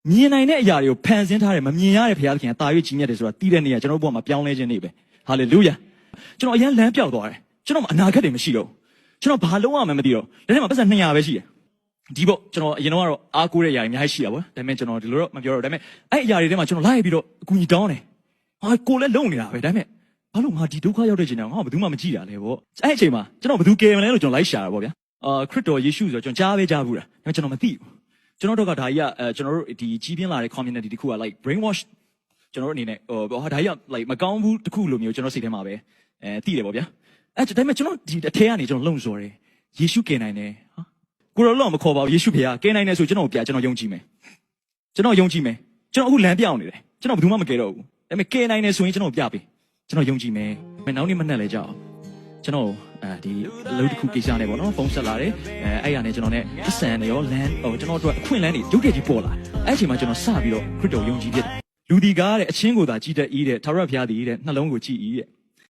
မြင်နိုင်တဲ့အရာတွေကိုဖန်ဆင်းထားတယ်မမြင်ရတဲ့ဘုရားသခင်ကတာ၍ကြီးမြတ်တယ်ဆိုတာတည်တဲ့နေရာကျွန်တော်တို့ဘဝမှာပြောင်းလဲခြင်းနေပဲဟာလေလုယာကျွန်တော်အရင်လမ်းပြောက်သွားတယ်ကျွန်တော်အနာဂတ်တွေမရှိတော့ကျွန်တော်ဘာလုပ်ရမှန်းမသိတော့ဒါနဲ့မှပတ်စံ200ပဲရှိတယ်ဒီပေါ့ကျွန်တော်အရင်တော့အားကိုးတဲ့အရာတွေအများကြီးရှိတာပေါ့ဒါပေမဲ့ကျွန်တော်ဒီလိုတော့မပြောတော့ဒါပေမဲ့အဲ့အရာတွေထဲမှာကျွန်တော်လိုက်ပြီးတော့အကူကြီးတောင်းတယ်ဟာကိုလည်းလုံနေတာပဲဒါပေမဲ့ဘာလို့ငါဒီဒုက္ခရောက်တဲ့ချိန်တော့ငါဘယ်သူမှမကြည့်တာလဲပေါ့အဲ့အချိန်မှာကျွန်တော်ဘယ်သူကယ်မလဲလို့ကျွန်တော်လိုက်ရှာတာပေါ့ဗျာခရစ်တော်ယေရှုဆိုတော့ကျွန်တော်ကြားပဲကြားဘူးတာဒါပေမဲ့ကျွန်တော်မသိဘူးကျွန်တော်တို့ကဒါကြီးကကျွန်တော်တို့ဒီကြီးပြင်းလာတဲ့ community တခုက like brainwash ကျွန်တော်တို့အနေနဲ့ဒါကြီးက like မကောင်းဘူးတခုလိုမျိုးကျွန်တော်စိတ်ထဲမှာပဲသိတယ်ပေါ့ဗျာအဲ့ဒါပေမဲ့ကျွန်တော်ဒီအထဲကနေကျွန်တော်လုံစော်တယ်ယေရှုကယ်နိုင်တယ်ဟာကိုရောလုံးမခေါ်ပါဘူးယေရှုဖေကယ်နိုင်တယ်ဆိုကျွန်တော်ပြကျွန်တော်ယုံကြည်မယ်ကျွန်တော်ယုံကြည်မယ်ကျွန်တော်အခုလမ်းပြောင်းနေတယ်ကျွန်တော်ဘယ်သူမှမကယ်တော့ဘူးဒါပေမဲ့ကယ်နိုင်တယ်ဆိုရင်ကျွန်တော်ပြပေးကျွန်တော်ယုံကြည်မယ်နောက်နေ့မနှက်လဲကြအောင်ကျွန်တော်ဒီအလုပ်တစ်ခုကိစ္စနဲ့ပေါ့နော်ဖုန်းဆက်လာတယ်အဲ့ရနဲ့ကျွန်တော်နဲ့အဆန်နဲ့ရောလမ်းကျွန်တော်တို့အခွင့်လန်းတွေရုပ်တရက်ကြီးပေါ်လာအဲ့အချိန်မှာကျွန်တော်စပြီးတော့ခရစ်တော်ယုံကြည်ဖြစ်တယ်လူဒီကားတဲ့အချင်းကိုသာကြည်တတ်ဤတဲ့သာရဘုရားသည်တဲ့နှလုံးကိုကြည်ဤတဲ့